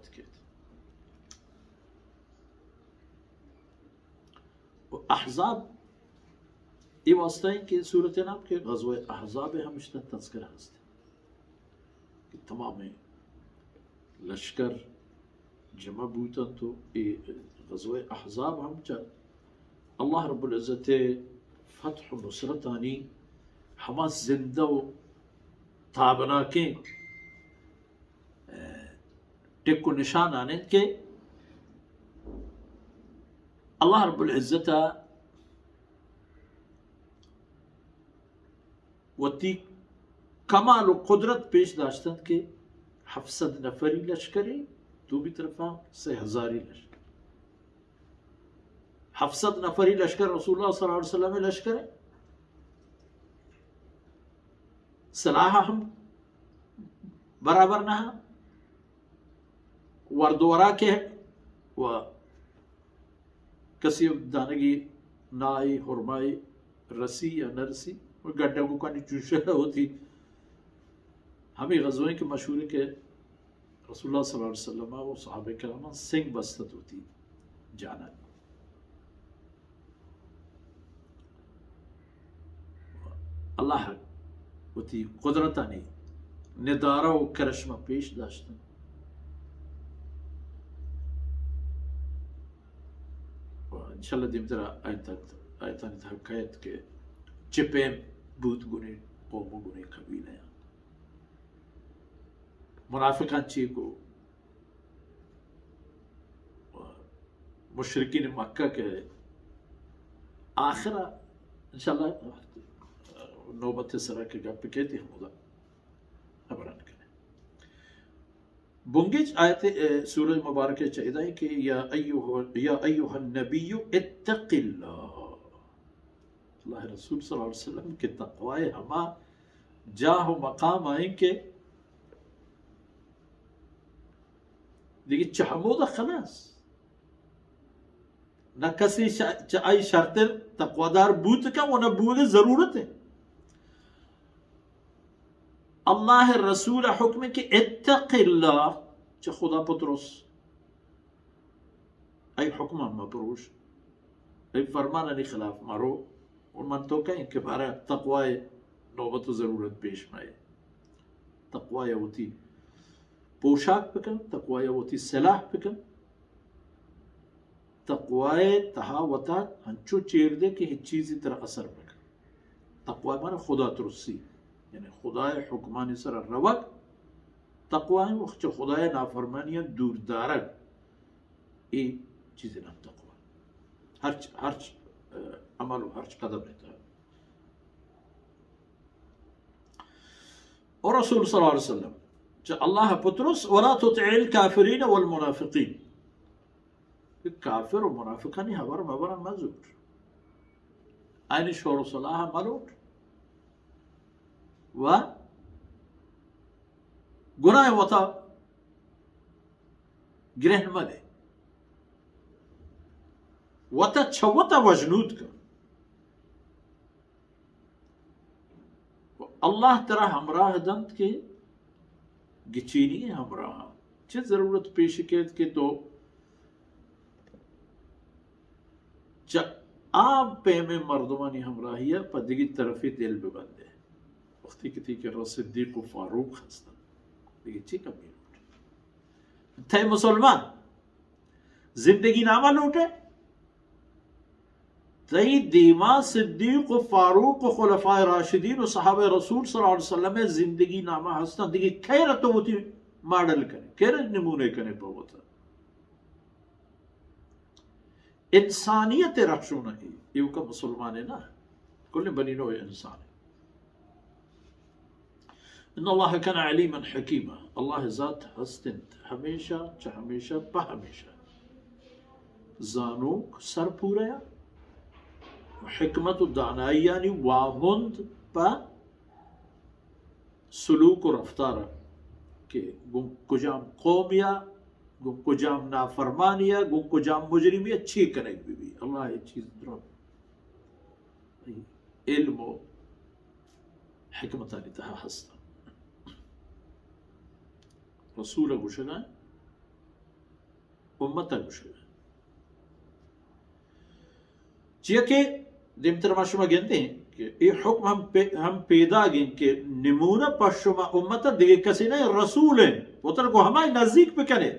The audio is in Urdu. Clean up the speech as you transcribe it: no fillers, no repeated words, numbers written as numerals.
کرد. احزاب یہ واسطہ ہے کہ صورتنام کے غزوہ احزاب ہمیشہ تذکرہ ہستے کہ تمام لشکر جمع بوتن تو غزوہ احزاب ہم چا اللہ رب العزت فتح و نصرتانی ہما زندہ و تابناکیں ٹک و نشان آنے کے اللہ رب العزت وتی کمال و قدرت پیش داشتن کہ 700 نفری لشکری تو بھی طرفا 3000 لشکر 700 نفری لشکر رسول اللہ صلی اللہ علیہ وسلم لشکر سلاح ہم برابر نہ وردورا کے و کسی دانگی نائی حرمائی رسی یا نرسی گڈھا کو کانی چوشہ ہوتی. ہمیں غزویں کے مشہور ہے کہ رسول اللہ صلی اللہ علیہ وسلم و صحابہ کرام سنگ بستت ہوتی جانا. اللہ ہوتی قدرتانی ندارہ و کرشمہ پیش داشتن. انشاءاللہ دیم ترہ آیتانی تحقیت کے چپیم بود گنے قوم گنے قبیلہ ہیں منافقان چی کو مشرکین مکہ کے آخرہ انشاءاللہ نوبت سرہ کے گا پہ کہتے ہیں مدہ ابران کریں. بنگیج آیت سورہ مبارکہ چاہیدہ ہے کہ یا ایوہ النبی اتق اللہ. اللہ رسول صلی اللہ علیہ وسلم کے تقوی ہما جاہ و مقام آئیں کہ دیکھیں چہمودہ خلاص نہ کسی چاہی شرط تقویدار بوت کا وہ نہ بوگے ضرورت ہے. اللہ رسول حکم ہے کہ اتق اللہ چا خدا پترس ای حکم مپروش ای فرمان انی خلاف مارو ان من تو کہیں کہ بارا تقوی نوبت و ضرورت پیش مائے. تقوی ہوتی پوشاک پکن تقوی ہوتی سلاح پکن تقوی تہا وطا ہنچو چیر دے کہ ہی چیزی طرح اثر پکن. تقوی مانا خدا ترسی یعنی خدا حکمانی سر روک. تقوی وقت خدا نافرمانی دور دارک ای چیزی نام تقوی ہر عمل و ہر قدم رہتا ہے. اور رسول صلی اللہ علیہ وسلم چا اللہ پترس ولا تطع الكافرین والمنافقین کافر و منافقانی حبر مبرا مزور آئین شور و صلاح ملوٹ و گناہ وطا گرہن مدے وطا چھوتا وجنود کا اللہ ترہ ہمراہ دند کے گچینی ہمراہ چھ ضرورت پیش کیت کے تو آپ پہ میں مردمانی ہمراہیہ پا دیگی طرفی دل ببندے وقتی کتی کہ رس صدیق و فاروق ہستا دیگی چی کمی لوٹے تھے مسلمان زندگی نامہ لوٹے تئی دیما صدیق و فاروق و خلفاء راشدین و صحابہ رسول صلی اللہ علیہ وسلم زندگی نامہ ہستا دیگی خیرتو ہوتی ماڈل کرے خیرت نمونے کرے پا ہوتا انسانیت رخشو نہیں یہ کا مسلمان ہے نا کل بنی نوع انسان ہے. ان اللہ کان علیما حکیما اللہ ذات ہستند ہمیشہ چا ہمیشہ پا ہمیشہ زانوک سر پوریا حکمت و دانائی یعنی واہند پا سلوک و رفتار کہ گم کجام قومیا گم کجام نافرمانیا گم کجام مجرمی اچھی کنک بھی اللہ یہ چیز درم علم و حکمتانی تہا ہستا. رسول گوشنا امتا گوشه چیه که دیمتر ما شما گنده ہیں کہ یہ حکم ہم پیدا گئیں کہ نمونہ پر شما امتا دیگه کسی نہیں رسول ہیں وہ تر کو ہمائی نزدیک پہ کنے